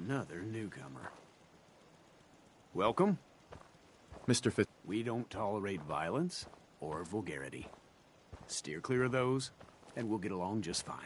Another newcomer. Welcome. Mr. Fitz. We don't tolerate violence or vulgarity. Steer clear of those, and we'll get along just fine.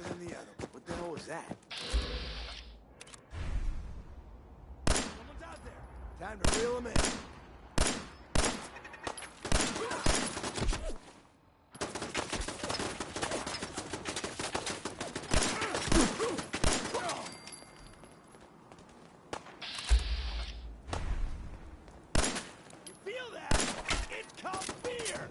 Than the other. What the hell was that? Someone's out there. Time to reel him in. You feel that? It's called fear.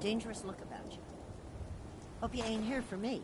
Dangerous look about you. Hope you ain't here for me.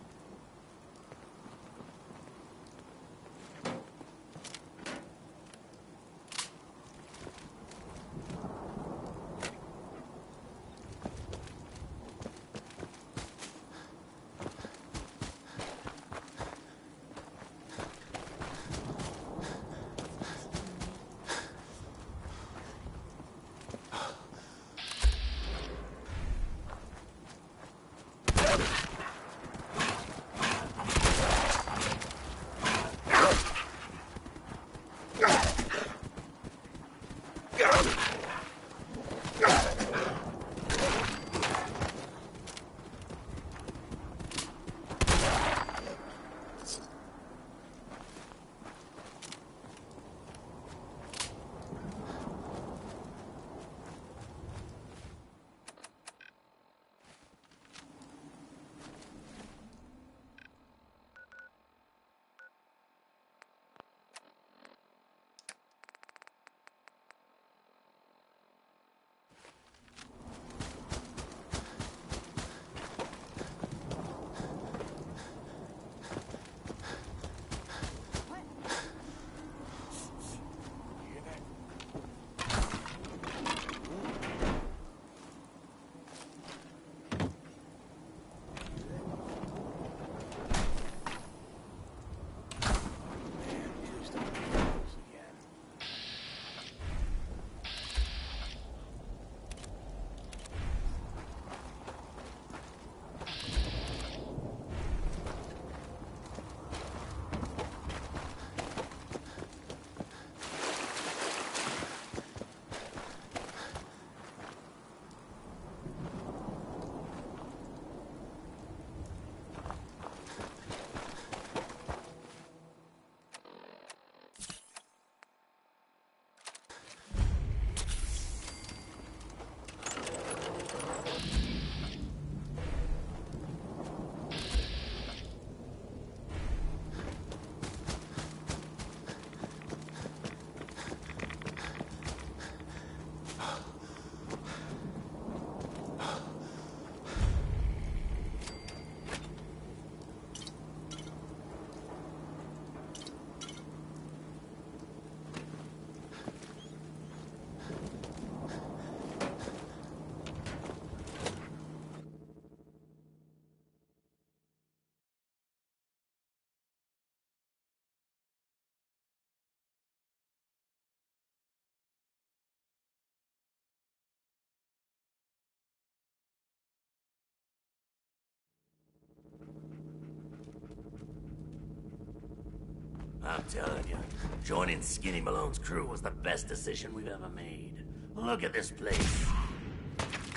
I'm telling you, joining Skinny Malone's crew was the best decision we've ever made. Look at this place.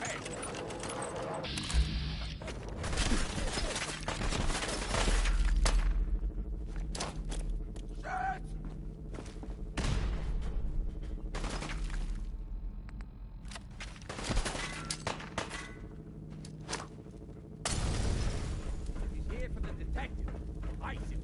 Hey. He's here for the detective. Ice him.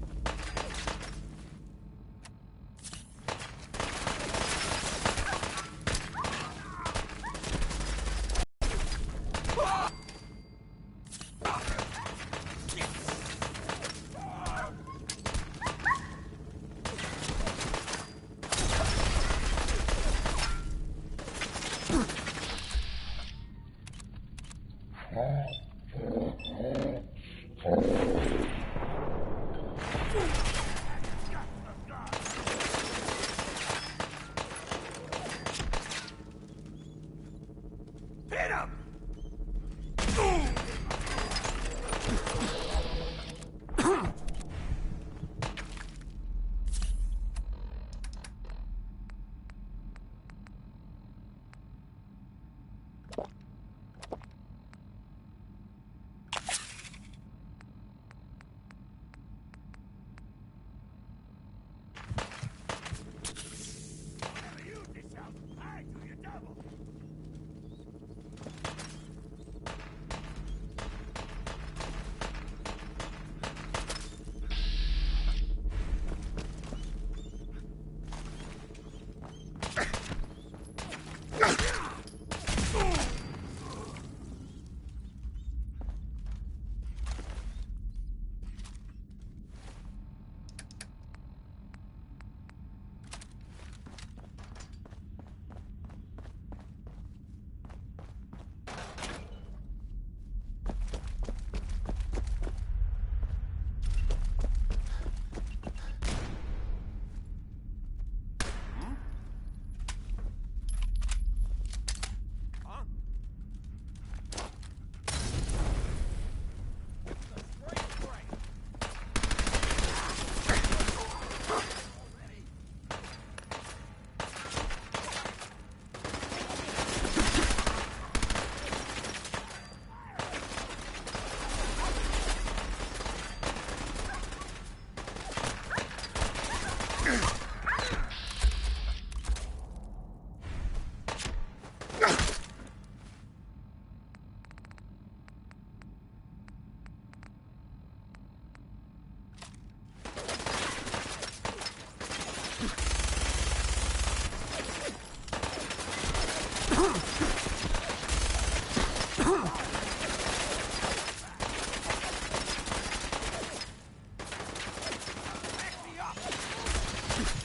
Hit him! Never use yourself. I do your double. Huh? Straight break. Back me up.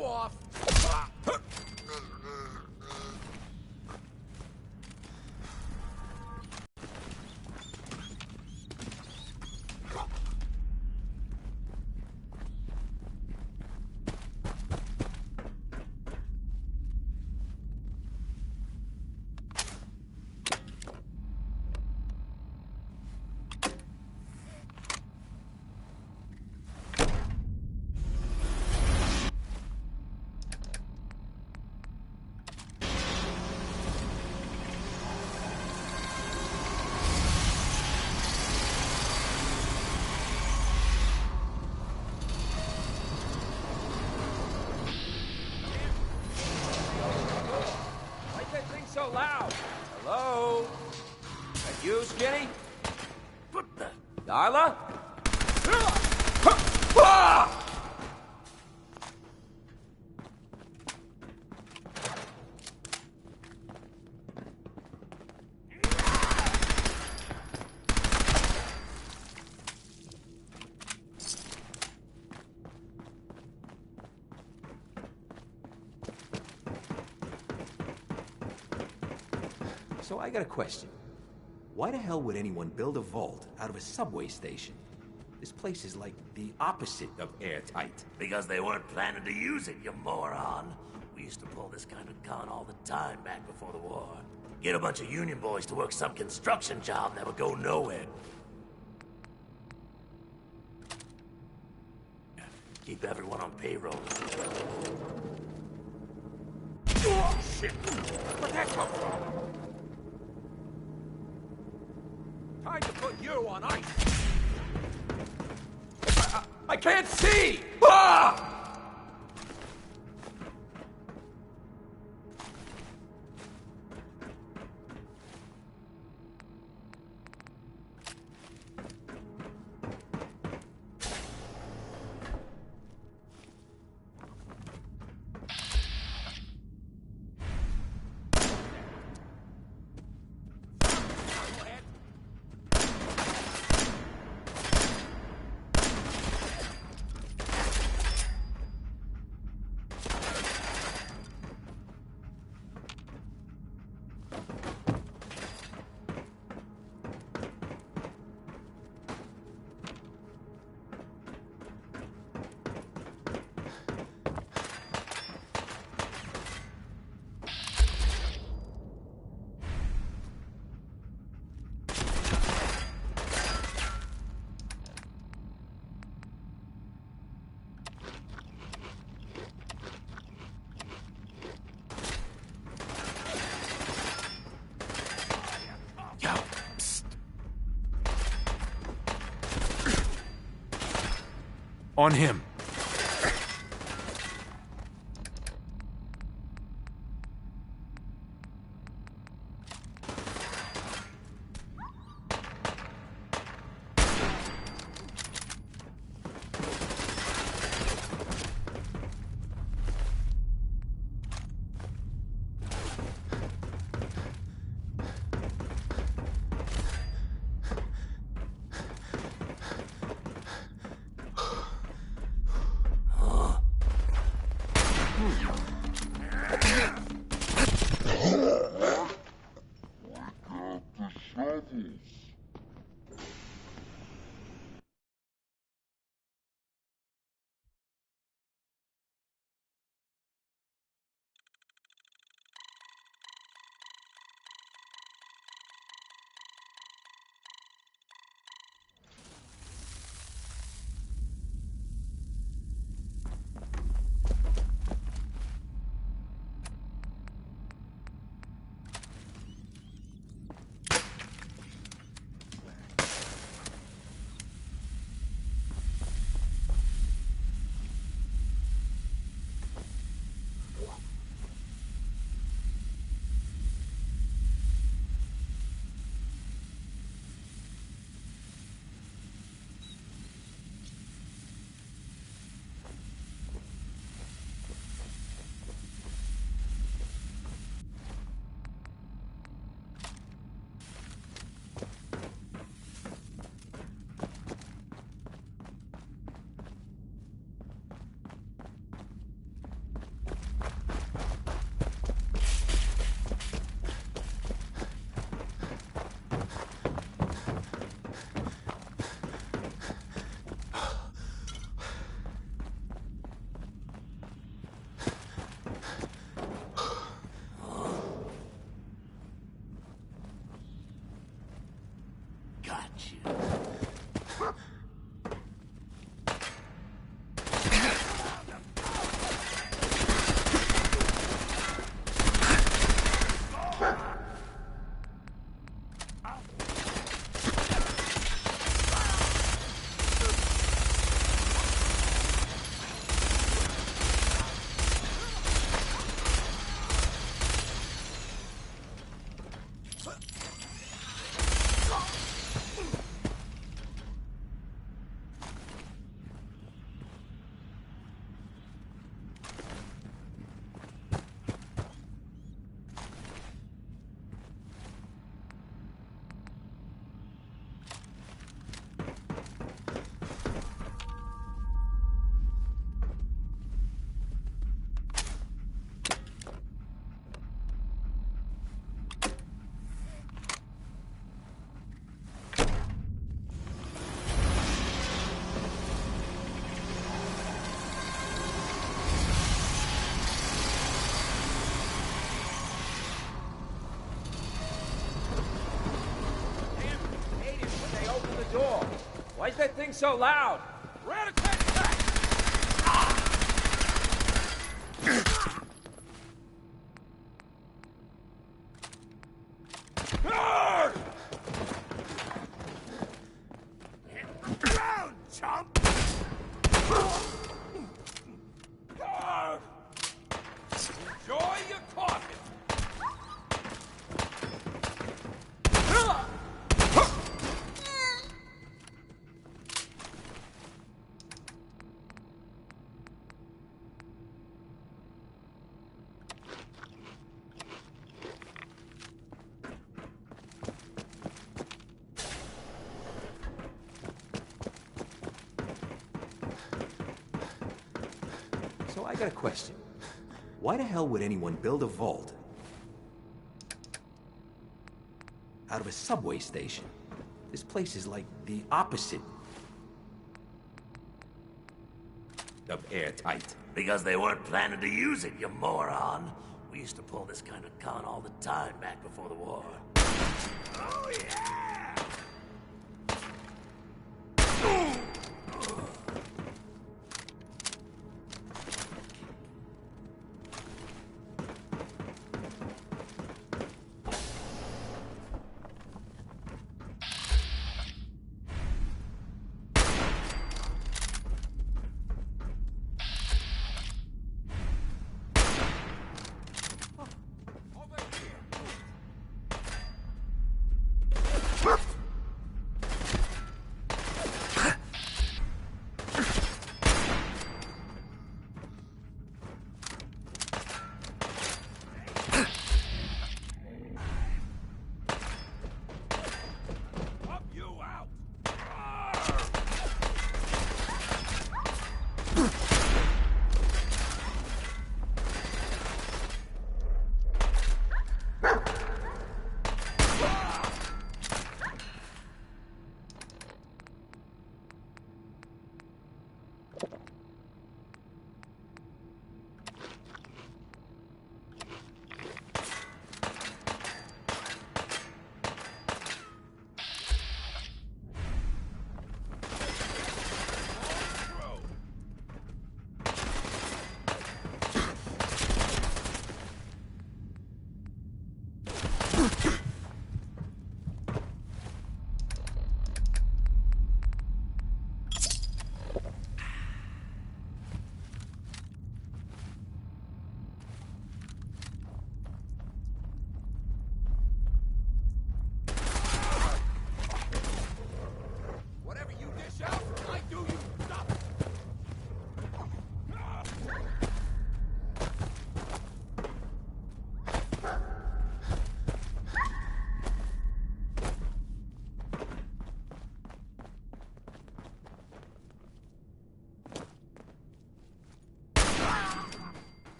you off! Why is that thing so loud? Hello? That you, Skinny? What the? Darla? Ah! So I got a question. Why the hell would anyone build a vault out of a subway station? This place is like the opposite of airtight. Because they weren't planning to use it, you moron. We used to pull this kind of con all the time back before the war. Get a bunch of union boys to work some construction job that would go nowhere. Keep everyone on payroll. Oh, shit! Where'd that come from? Time to put you on ice! I can't see! Ah! On him. thing so loud? Rat-a-tat-tat! Down, chump! Enjoy your coffee! So I got a question. Why the hell would anyone build a vault out of a subway station? This place is like the opposite of airtight. Because they weren't planning to use it, you moron. We used to pull this kind of con all the time back before the war. Oh, yeah!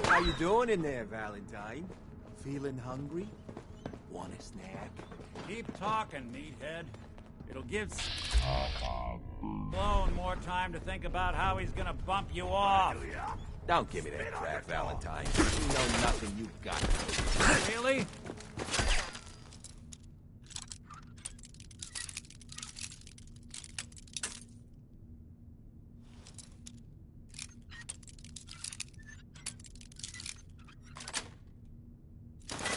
How you doing in there, Valentine? Feeling hungry? Want a snack? Keep talking, meathead. It'll give Sloan more time to think about how he's gonna bump you off. Don't give me that crap, Valentine. You know nothing, you got it. Really?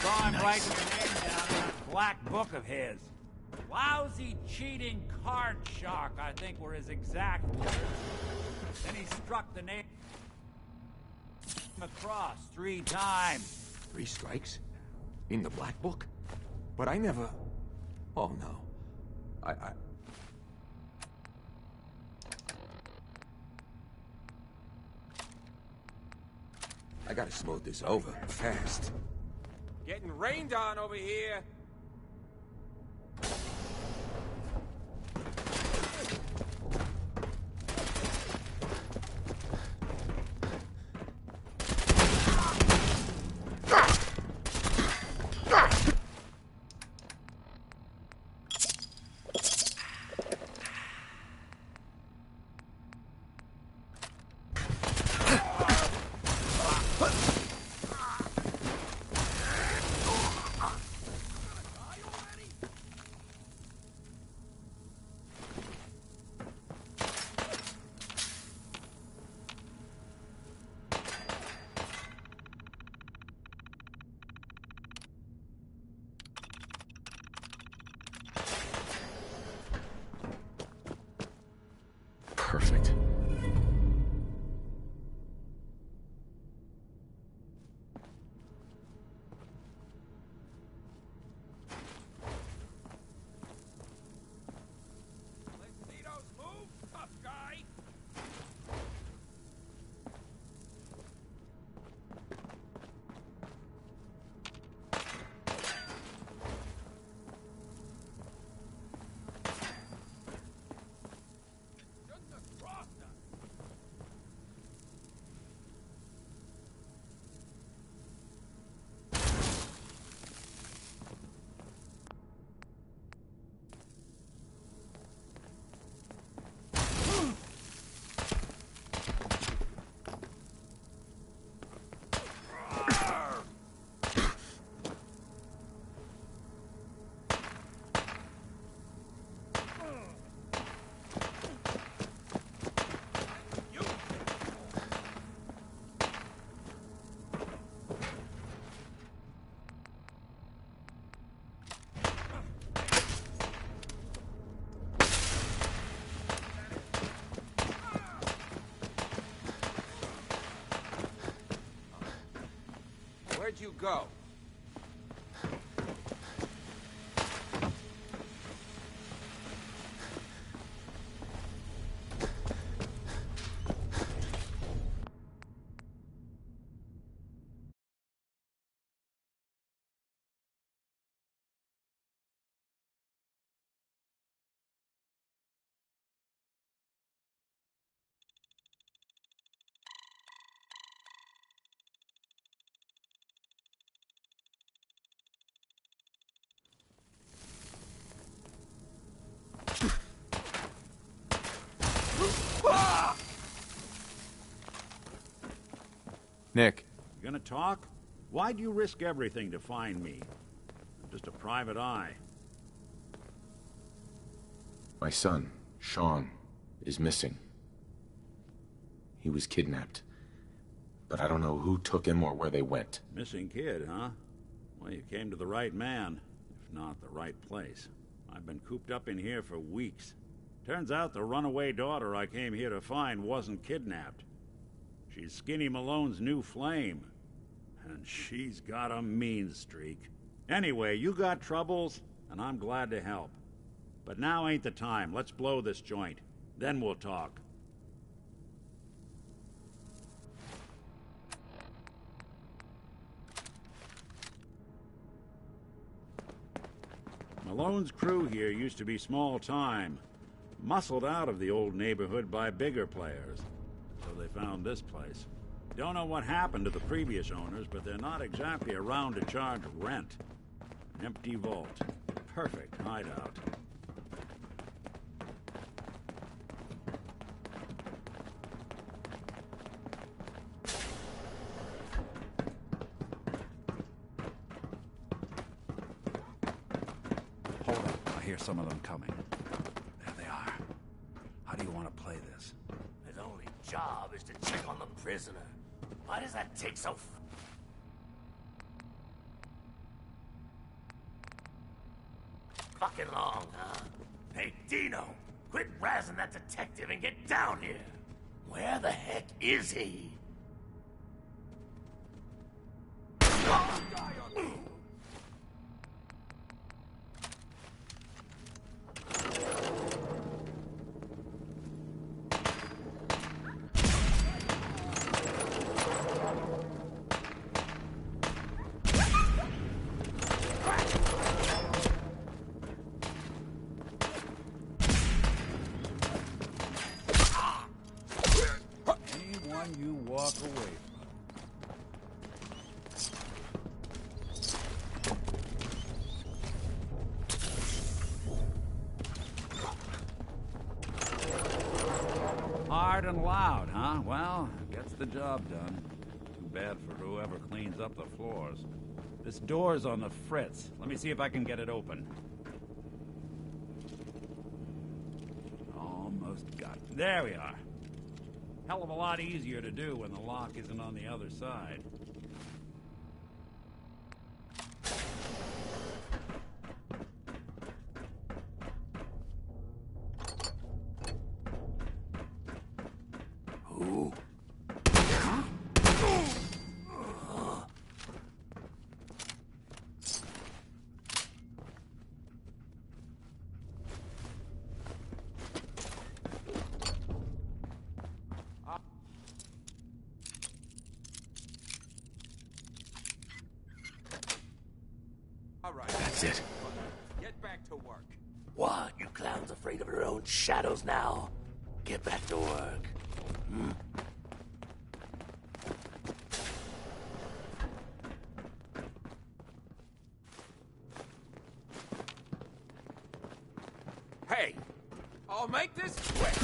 Saw him writing your name down in that black book of his. Lousy, cheating card shark, I think were his exact words. Then he struck the name across 3 times. 3 strikes? In the black book? But I never... Oh, no. I gotta smooth this over fast. Getting rained on over here. Perfect. Tito's move, tough guy. Shouldn't have crossed us. Where'd you go? Nick, You gonna talk? Why'd you risk everything to find me? I'm just a private eye. my son, Sean, is missing. He was kidnapped. But I don't know who took him or where they went. Missing kid, huh? Well, you came to the right man, if not the right place. I've been cooped up in here for weeks. Turns out the runaway daughter I came here to find wasn't kidnapped. She's Skinny Malone's new flame. And she's got a mean streak. Anyway, you got troubles, and I'm glad to help. But now ain't the time. Let's blow this joint. Then we'll talk. Malone's crew here used to be small time. Muscled out of the old neighborhood by bigger players. So they found this place. Don't know what happened to the previous owners, but they're not exactly around to charge rent. An empty vault. Perfect hideout. Hold up. I hear some of them coming. There they are. How do you want to play this? His only job is to check on the prisoner. Why does that take so fucking long, huh? Hey, Dino, quit razzing that detective and get down here. Where the heck is he? one you walk away from. Hard and loud, huh? Well, gets the job done. Too bad for whoever cleans up the floors. This door's on the fritz. Let me see if I can get it open. Almost got it. There we are. Hell of a lot easier to do when the lock isn't on the other side. Who? All right. That's it. Get back to work. What? You clowns afraid of your own shadows now? Get back to work. Hmm? Hey, I'll make this quick.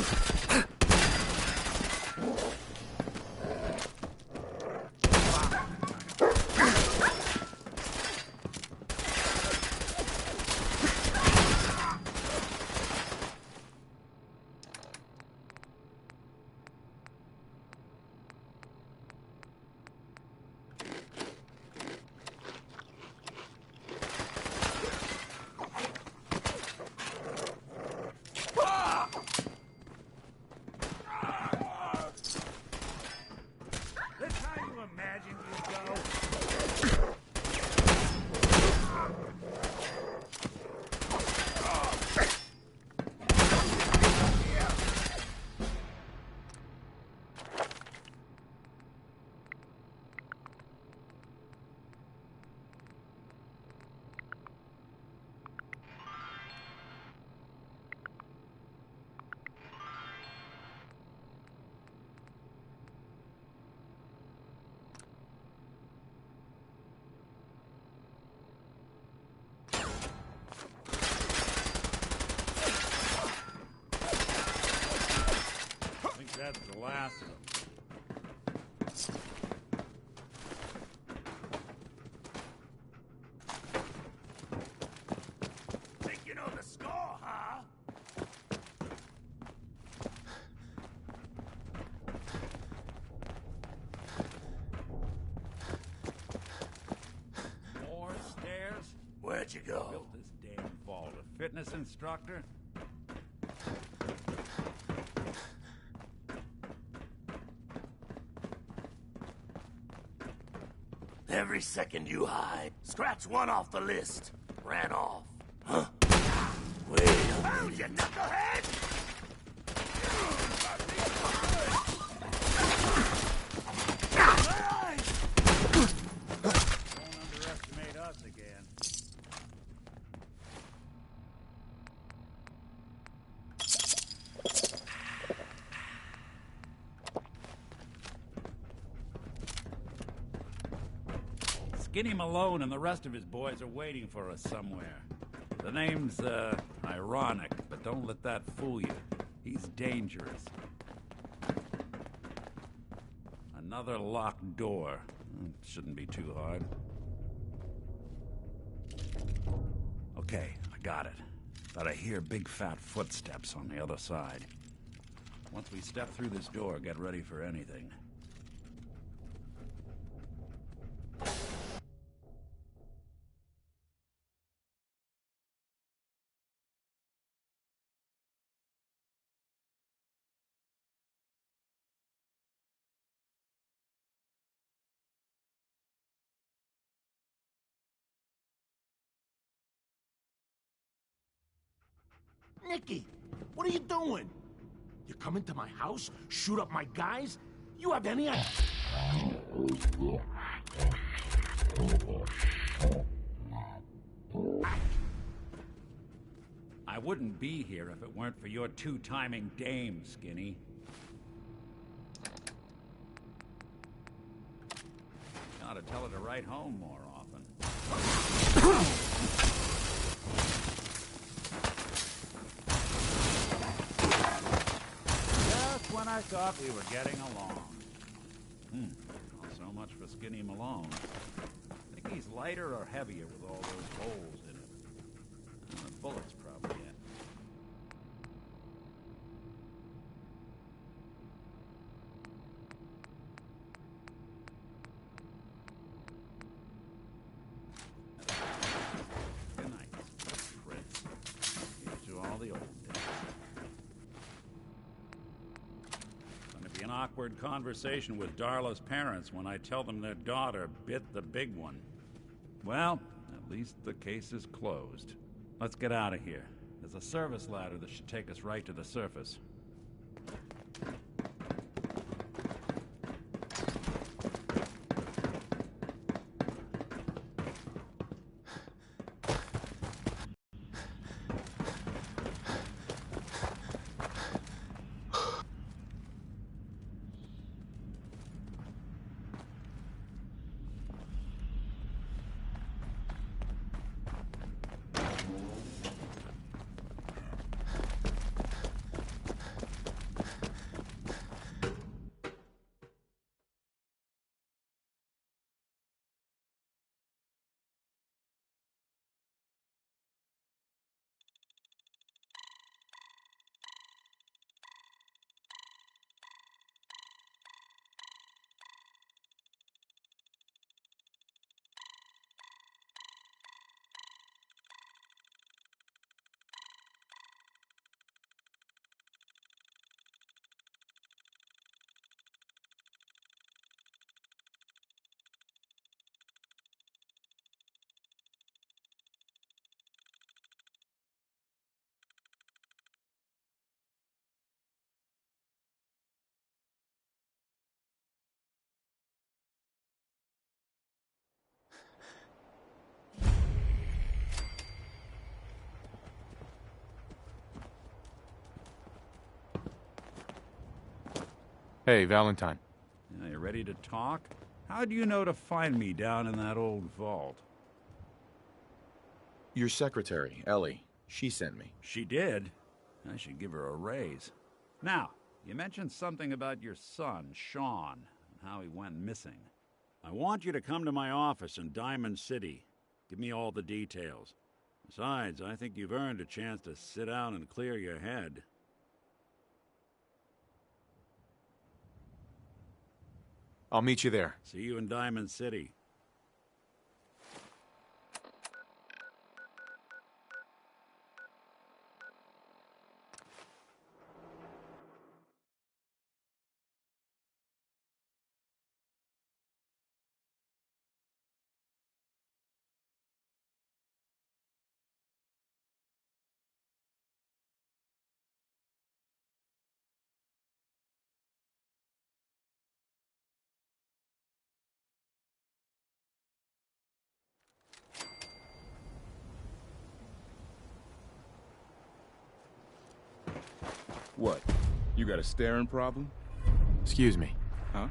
That's how you imagine you go. I think that's the last of them. Think you know the score, huh? More stairs? Where'd you go? Built this damn vault. A fitness instructor? Every second you hide, scratch one off the list. Ran off. Huh? Wait a minute, you knucklehead! Don't underestimate us again. Skinny Malone and the rest of his boys are waiting for us somewhere. The name's, ironic, but don't let that fool you. He's dangerous. Another locked door. Shouldn't be too hard. Okay, I got it. But I hear big fat footsteps on the other side. Once we step through this door, get ready for anything. Nicky, what are you doing? You come into my house, shoot up my guys? You have any idea? I wouldn't be here if it weren't for your two-timing dame, Skinny. to tell her to write home more often. Just when I thought we were getting along. Well, so much for Skinny Malone. Think he's lighter or heavier with all those holes in it? The bullets probably in. Good night, Fritz. Here's to all the old days. Gonna be an awkward conversation with Darla's parents when I tell them their daughter bit the big one. Well, at least the case is closed. Let's get out of here. There's a service ladder that should take us right to the surface. Hey, Valentine. You ready to talk? How do you know to find me down in that old vault? Your secretary, Ellie. She sent me. She did? I should give her a raise. Now, you mentioned something about your son, Sean, and how he went missing. I want you to come to my office in Diamond City. Give me all the details. Besides, I think you've earned a chance to sit down and clear your head. I'll meet you there. See you in Diamond City. What? You got a staring problem? Excuse me. Huh?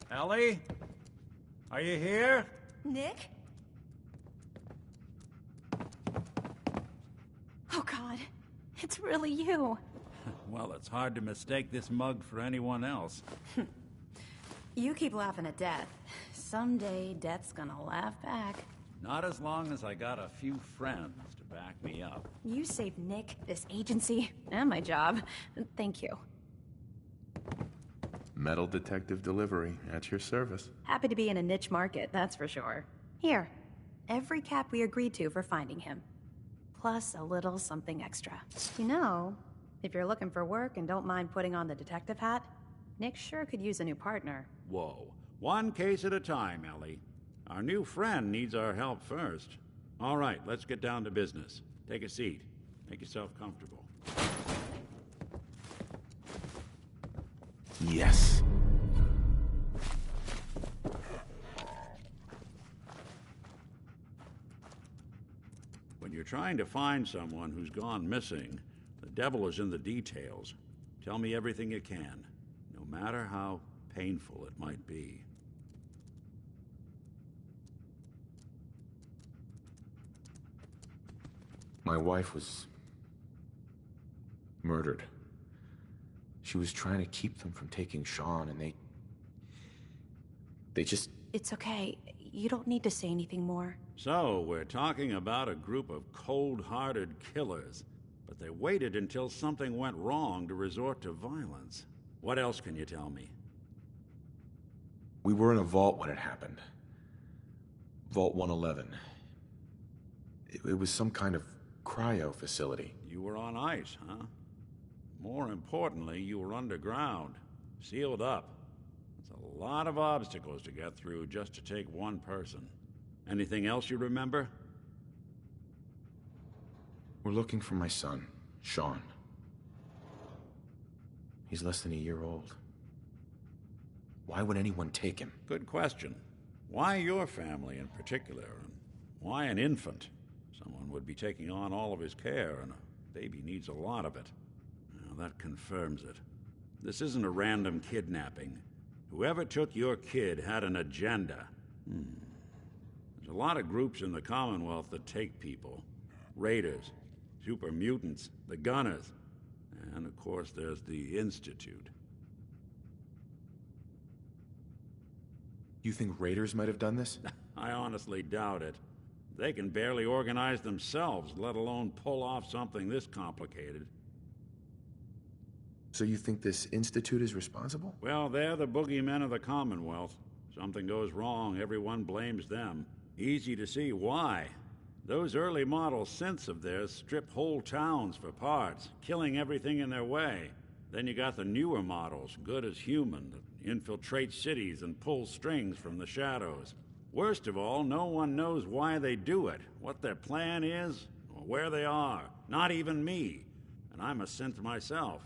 Ellie? Are you here? Nick? Oh, God. It's really you. Well, it's hard to mistake this mug for anyone else. You keep laughing at Death. Someday, Death's gonna laugh back. Not as long as I got a few friends to back me up. You saved Nick, this agency, and my job. Thank you. Metal detective delivery at your service. Happy to be in a niche market, that's for sure. Here, every cap we agreed to for finding him. Plus a little something extra. You know, if you're looking for work and don't mind putting on the detective hat, Nick sure could use a new partner. Whoa. One case at a time, Ellie. Our new friend needs our help first. All right, let's get down to business. Take a seat. Make yourself comfortable. Yes. When you're trying to find someone who's gone missing, the devil is in the details. Tell me everything you can, no matter how painful it might be. My wife was murdered. She was trying to keep them from taking Sean, and they just... It's okay. You don't need to say anything more. So, we're talking about a group of cold-hearted killers, but they waited until something went wrong to resort to violence. What else can you tell me? We were in a vault when it happened. Vault 111. It was some kind of cryo facility. You were on ice, huh? More importantly, you were underground, sealed up. It's a lot of obstacles to get through just to take one person. Anything else you remember? We're looking for my son, Sean. He's less than a year old. Why would anyone take him? Good question. Why your family in particular, and why an infant? Someone would be taking on all of his care, and a baby needs a lot of it. Now, that confirms it. This isn't a random kidnapping. Whoever took your kid had an agenda. There's a lot of groups in the Commonwealth that take people. Raiders, super mutants, the Gunners, and of course there's the Institute. You think Raiders might have done this? I honestly doubt it. They can barely organize themselves, let alone pull off something this complicated. So you think this Institute is responsible? Well, they're the boogeymen of the Commonwealth. Something goes wrong, everyone blames them. Easy to see why. Those early model synths of theirs strip whole towns for parts, killing everything in their way. Then you got the newer models, good as human, that infiltrate cities and pull strings from the shadows. Worst of all, no one knows why they do it, what their plan is, or where they are. Not even me. And I'm a synth myself.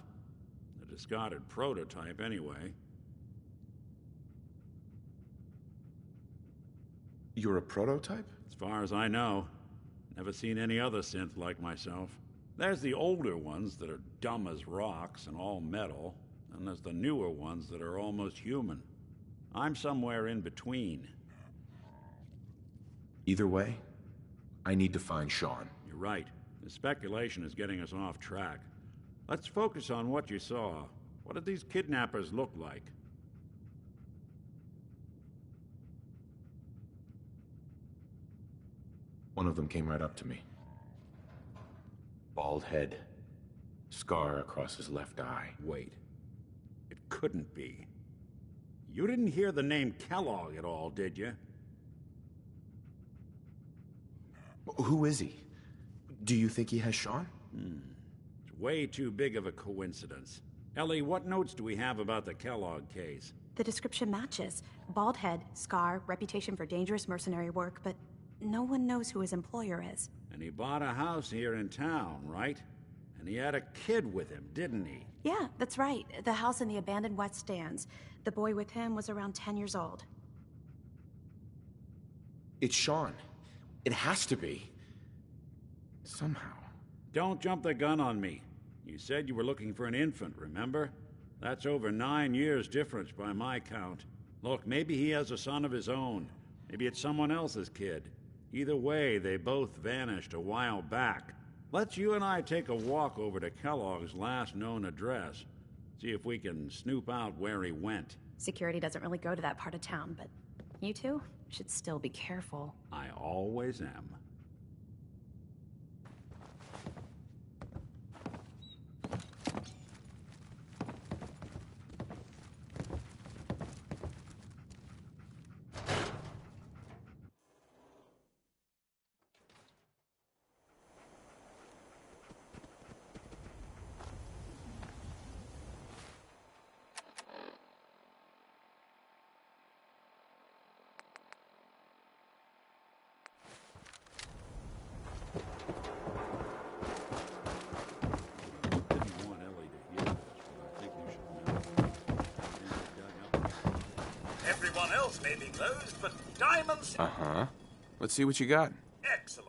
A discarded prototype, anyway. You're a prototype? As far as I know. Never seen any other synth like myself. There's the older ones that are dumb as rocks and all metal, and there's the newer ones that are almost human. I'm somewhere in between. Either way, I need to find Sean. You're right. The speculation is getting us off track. Let's focus on what you saw. What did these kidnappers look like? One of them came right up to me. Bald head. Scar across his left eye. Wait. It couldn't be. You didn't hear the name Kellogg at all, did you? Who is he? Do you think he has Sean? It's way too big of a coincidence. Ellie, what notes do we have about the Kellogg case? The description matches. Bald head, scar, reputation for dangerous mercenary work, but no one knows who his employer is. And he bought a house here in town, right? And he had a kid with him, didn't he? Yeah, that's right. The house in the abandoned West Stands. The boy with him was around 10 years old. It's Sean. It has to be. Somehow. Don't jump the gun on me. You said you were looking for an infant, remember? That's over 9 years difference by my count. Look, maybe he has a son of his own. Maybe it's someone else's kid. Either way, they both vanished a while back. Let's you and I take a walk over to Kellogg's last known address. See if we can snoop out where he went. Security doesn't really go to that part of town, but you two should still be careful. I always am. vaults may be closed, but diamonds... Uh-huh. Let's see what you got. Excellent.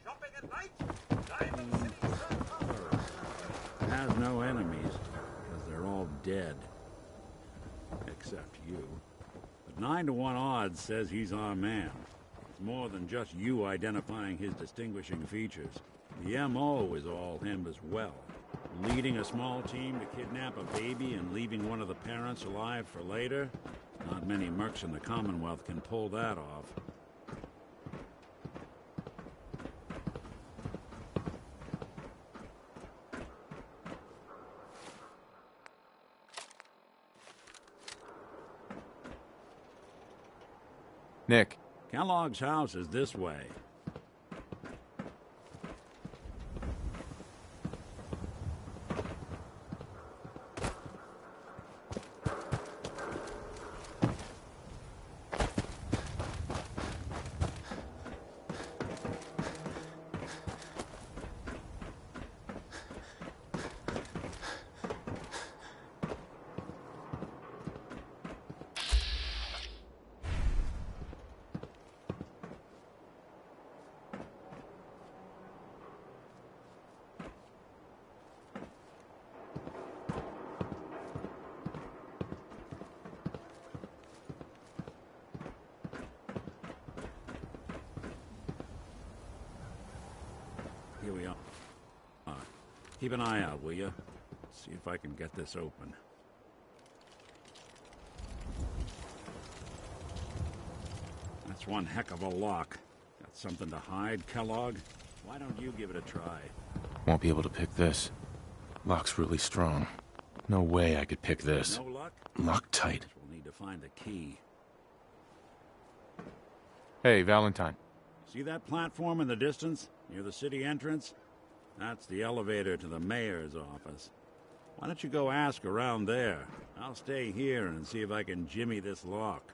Shopping at night? Diamond City Has no enemies, because they're all dead. Except you. But 9 to 1 odds says he's our man. It's more than just you identifying his distinguishing features. The MO is all him as well. Leading a small team to kidnap a baby and leaving one of the parents alive for later? Not many mercs in the Commonwealth can pull that off. Nick. Kellogg's house is this way. Here we are. Keep an eye out, will you? See if I can get this open. That's one heck of a lock. Got something to hide, Kellogg? Why don't you give it a try? Won't be able to pick this. Lock's really strong. No way I could pick this. No luck? Locked tight. We'll need to find the key. Hey, Valentine. See that platform in the distance, near the city entrance? That's the elevator to the mayor's office. Why don't you go ask around there? I'll stay here and see if I can jimmy this lock.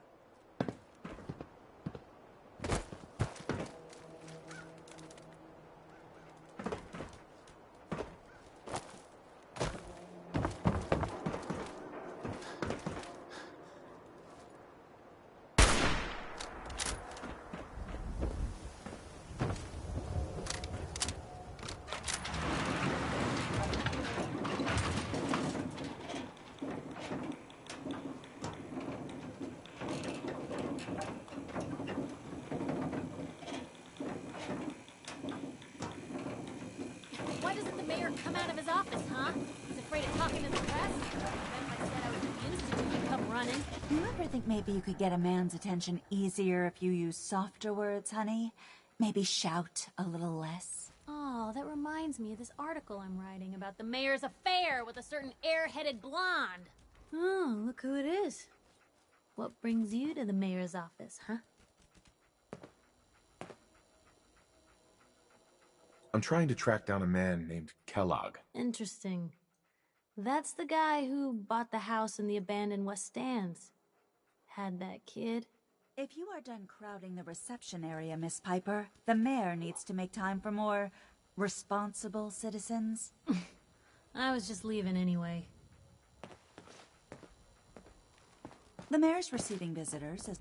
Why doesn't the mayor come out of his office, huh? He's afraid of talking to the press? I said I was used to it, he'd come running. You ever think maybe you could get a man's attention easier if you use softer words, honey? Maybe shout a little less? Oh, that reminds me of this article I'm writing about the mayor's affair with a certain airheaded blonde. Oh, look who it is. What brings you to the mayor's office, huh? I'm trying to track down a man named Kellogg. Interesting. That's the guy who bought the house in the abandoned West Stands. Had that kid. If you are done crowding the reception area, Miss Piper, the mayor needs to make time for more responsible citizens. I was just leaving anyway. The mayor's receiving visitors as...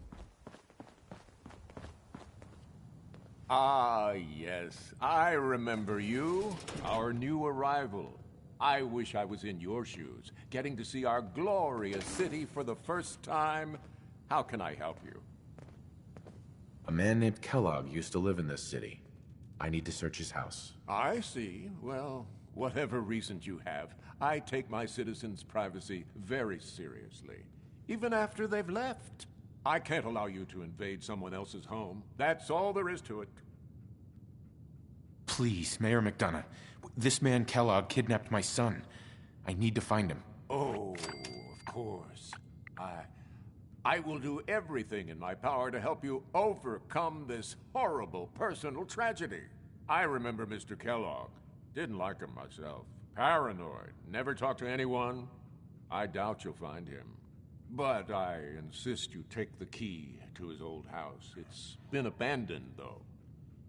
Ah, yes. I remember you. Our new arrival. I wish I was in your shoes, getting to see our glorious city for the first time. How can I help you? A man named Kellogg used to live in this city. I need to search his house. I see. Well, whatever reasons you have, I take my citizens' privacy very seriously. Even after they've left. I can't allow you to invade someone else's home. That's all there is to it. Please, Mayor McDonough. This man Kellogg kidnapped my son. I need to find him. Oh, of course. I will do everything in my power to help you overcome this horrible personal tragedy. I remember Mr. Kellogg. Didn't like him myself. Paranoid. Never talked to anyone. I doubt you'll find him. But I insist you take the key to his old house. It's been abandoned, though.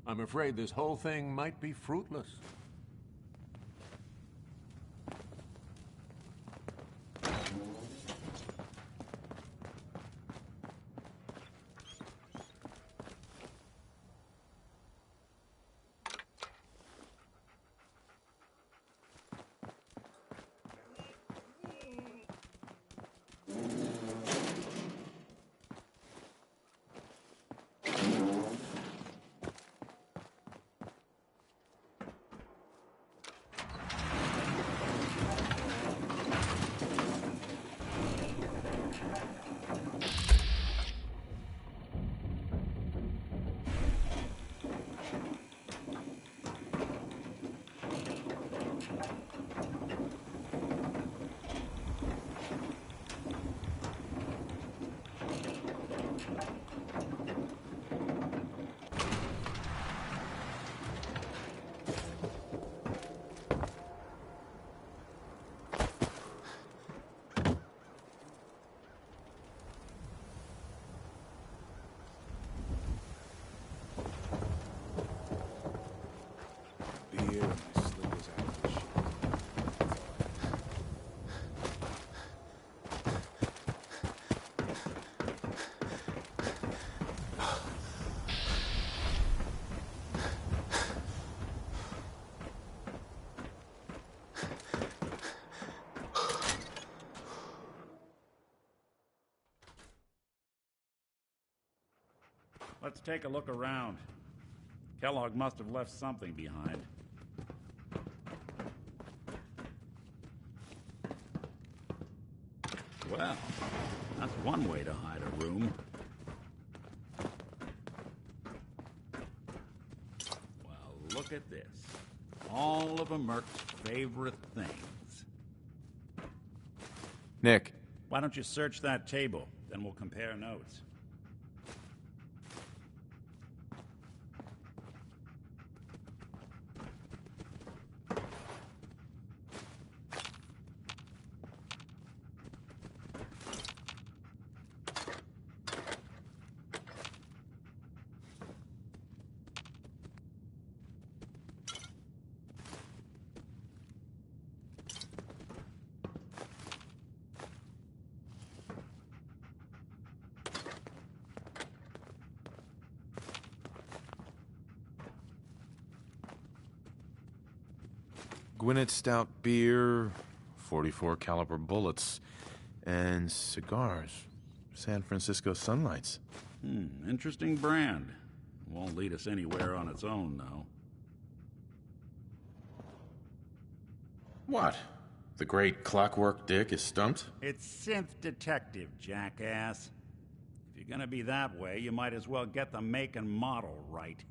I'm afraid this whole thing might be fruitless. Let's take a look around. Kellogg must have left something behind. Well, that's one way to hide a room. Well, look at this. All of a Merc's favorite things. Nick. Why don't you search that table? Then we'll compare notes. Gwinnett Stout beer, 44 caliber bullets, and cigars. San Francisco Sunlights. Interesting brand. Won't lead us anywhere on its own, though. What? The great Clockwork Dick is stumped? It's Synth Detective, jackass. If you're gonna be that way, you might as well get the make and model right.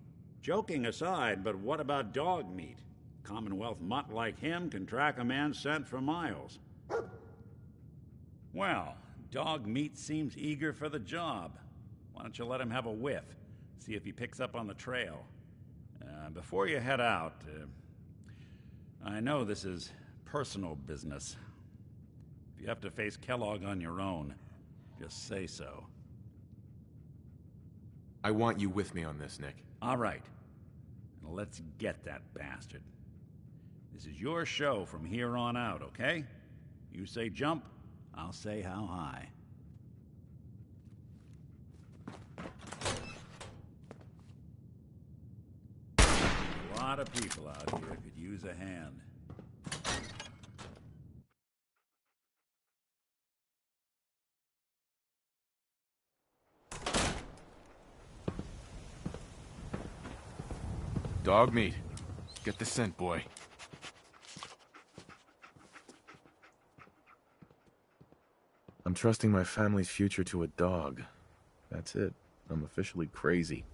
Joking aside, but what about dog meat? Commonwealth mutt like him can track a man's scent for miles. Well, dog meat seems eager for the job. Why don't you let him have a whiff? See if he picks up on the trail. Before you head out, I know this is personal business. If you have to face Kellogg on your own, just say so. I want you with me on this, Nick. All right. Now let's get that bastard. This is your show from here on out, okay? You say jump, I'll say how high. lot of people out here could use a hand. Dog meat. Get the scent, boy. I'm trusting my family's future to a dog. That's it. I'm officially crazy.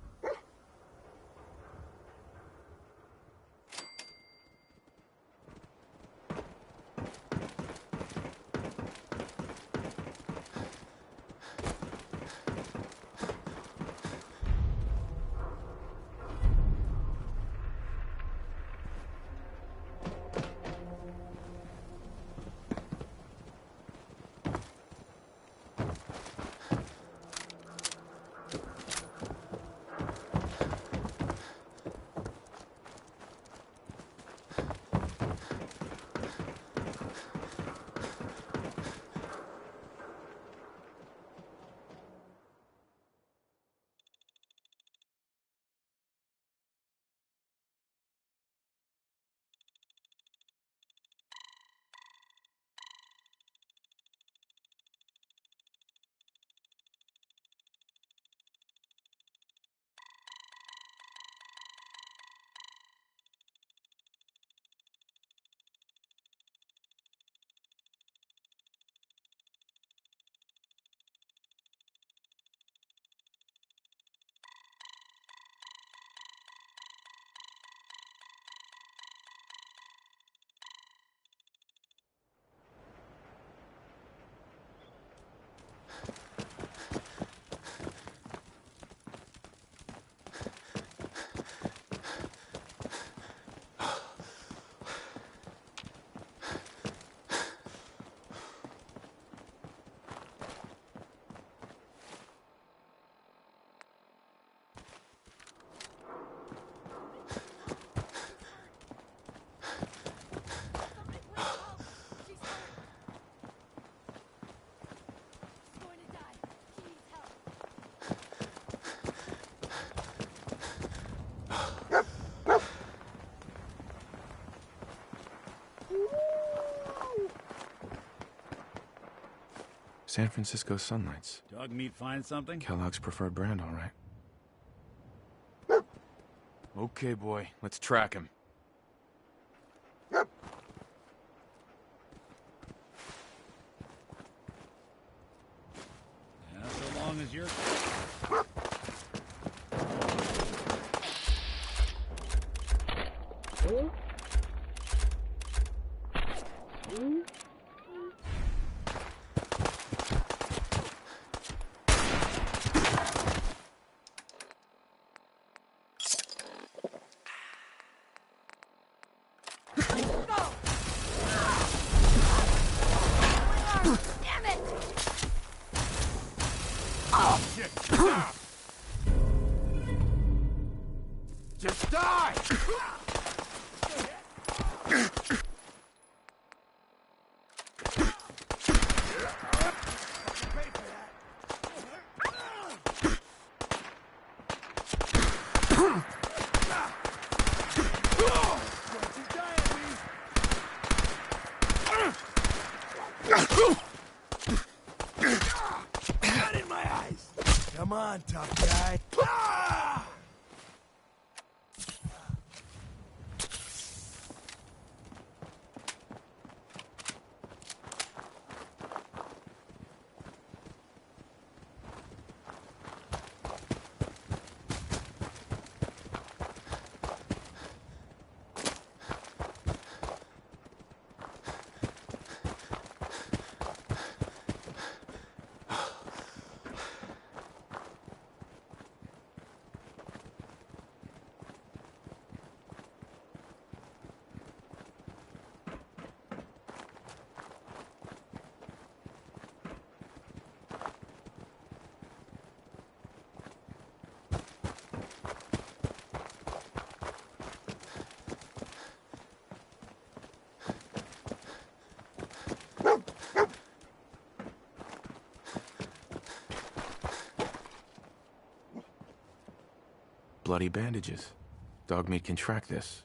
San Francisco Sunlights. Dog meat find something? Kellogg's preferred brand, all right. Okay, boy. Let's track him. Yeah, so long as you're... Just die! Not in my eyes! Come on, tough guy. Bloody bandages. Dog meat can track this.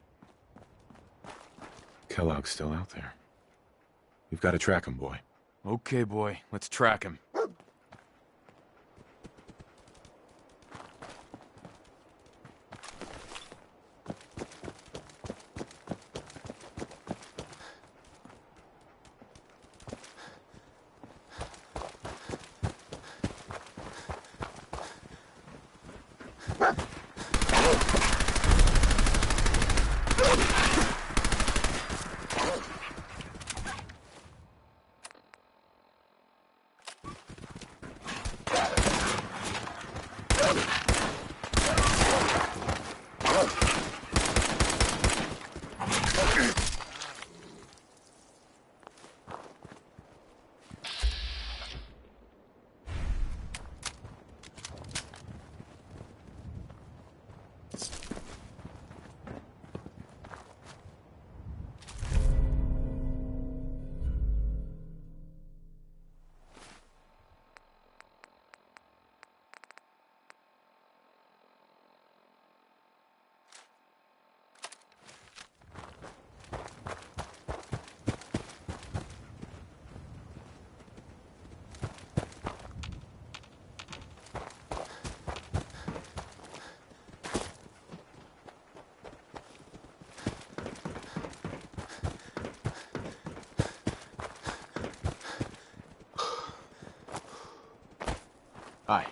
Kellogg's still out there. We've got to track him, boy. Okay, boy. Let's track him. Hi.